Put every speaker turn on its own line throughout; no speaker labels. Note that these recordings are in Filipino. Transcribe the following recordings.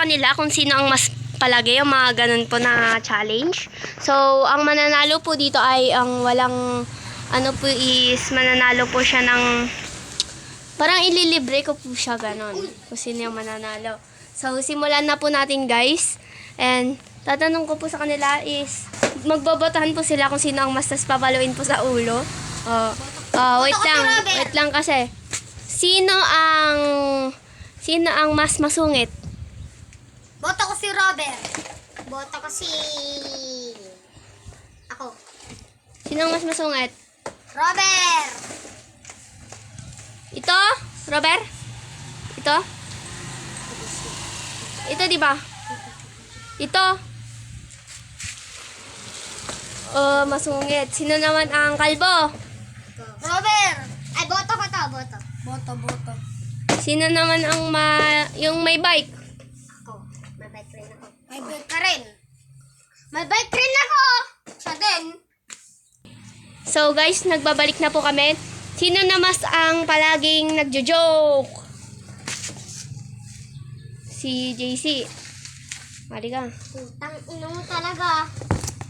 kanila kung sino ang mas palagi, yung mga ganun po na challenge. So, ang mananalo po dito ay ang walang, ano po is, mananalo po siya ng, parang ililibre ko po siya ganun, kung sino yung mananalo. So, simulan na po natin guys. And, tatanong ko po sa kanila is, magbobotahan po sila kung sino ang mas papaluin po sa ulo. Wait lang kasi. Sino ang mas masungit?
Boto ko si Robert. Boto ko si... Ako.
Sino ang mas masungit?
Robert!
Ito? Robert? Ito? Ito, di ba? Ito? Masungit. Sino naman ang kalbo?
Robert! Ay, boto ko to. Boto.
Sino naman ang yung may bike?
Ako. May bike rin ako. May bike ka rin. May bike rin ako! Siya din.
So guys, nagbabalik na po kami. Sino na mas ang palaging nagjo-joke? Si JC. Mali ka.
Putang ino mo talaga.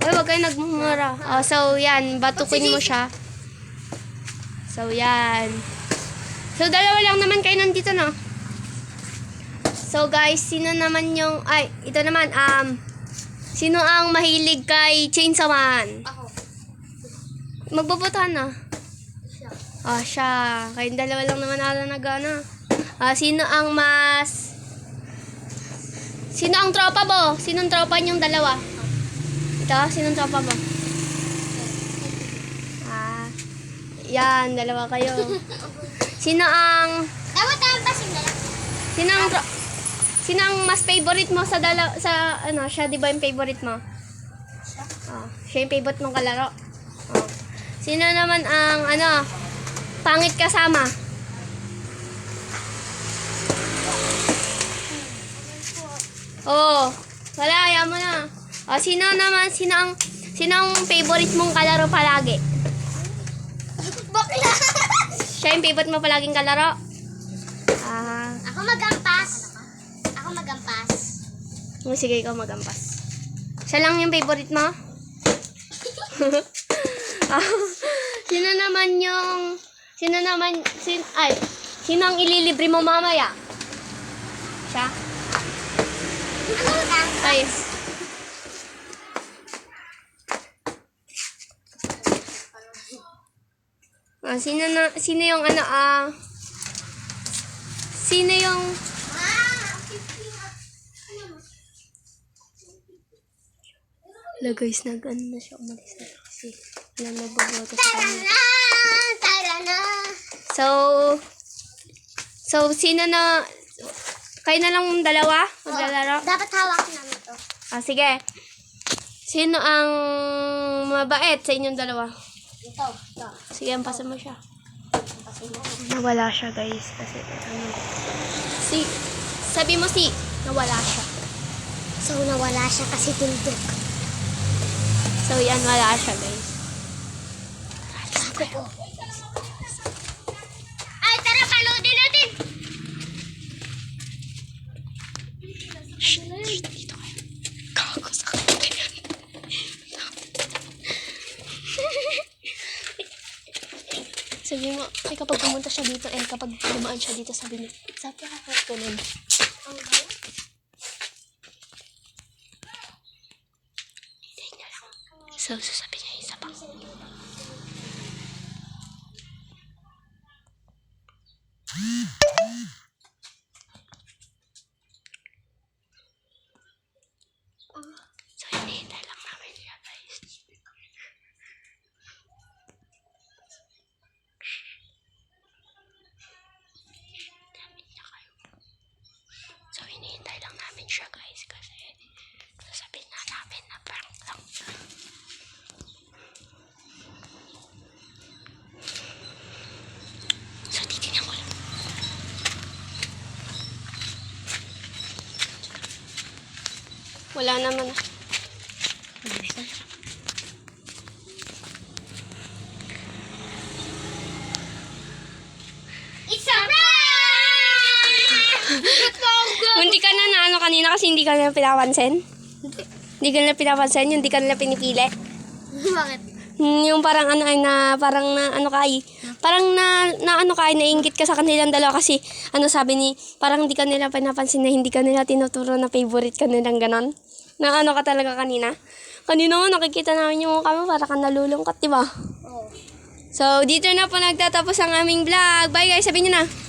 Ay, wag kayo nagmumura. So yan, batukin mo siya. So yan. So dalawa lang naman kayo nandito, no? So guys, sino naman yung... Ay, ito naman. Sino ang mahilig kay Chainsaw Man?
Ako.
Magbobotahan na.
Siya.
Siya. Kayong dalawa lang naman ata nagana. Sino ang mas... Sino ang tropa mo? Sino ang tropa niyong dalawa? Ito? Sino ang tropa mo? Yan, dalawa kayo. Sino ang...
Dapat naman pa sila lang.
Sino ang mas favorite mo sa siya 'di ba yung favorite mo?
Siya.
Siya yung favorite mong kalaro. Sino naman ang pangit kasama? Wala, ayaw mo na. Sino ang favorite mong kalaro palagi?
Bakla!
Siya yung favorite mo palaging kalaro?
Ako magampas.
Sige, ikaw magampas. Siya lang yung favorite mo? Sino ang ililibre mo mamaya? Siya? Ay. Sino yung Hello guys, nag-ano na siya, umalis na kasi wala nagboboto sa kanya.
Tara na!
So, sino na, kayo na lang dalawa? Maglalaro?
Dapat hawak namin ito.
Sige. Sino ang mabait sa inyong dalawa?
Ito.
Sige, ampasan mo siya. Nawala siya guys, kasi sabi mo nawala siya.
So, nawala siya kasi tuldok.
So, yan, wala siya, guys.
Ay, tara, paloodin natin!
Shh, dito kayo. Gago sa kanya. Sabi mo, kapag pumunta siya dito, kapag dumaan siya dito, sabi niya, sabi ako, ganun. So, sasabi niya isa pang. So, hinihintay lang namin siya, guys. So, hinihintay lang namin siya, guys, kasi sasabihin na namin na prank lang. So, titignan ko lang. Wala naman.
It's a prank!
Hindi ka na ano ka kanina kasi hindi ka nila pinapansin?
Hindi.
Hindi ka nila pinapansin, yung hindi ka nila pinipili?
Bakit?
Yung parang ano ay na parang na ano ka ay parang na ano ka ay nainggit ka sa kanilang dalawa kasi ano sabi ni parang hindi ka nila pinapansin na hindi ka nila tinuturo na favorite ka nilang ganon. Na ano ka talaga kanina? Kanina nga nakikita namin yung mukha mo para kang nalulungkot, di ba?
Oo.
So, dito na po nagtatapos ang aming vlog. Bye guys, sabihin nyo na.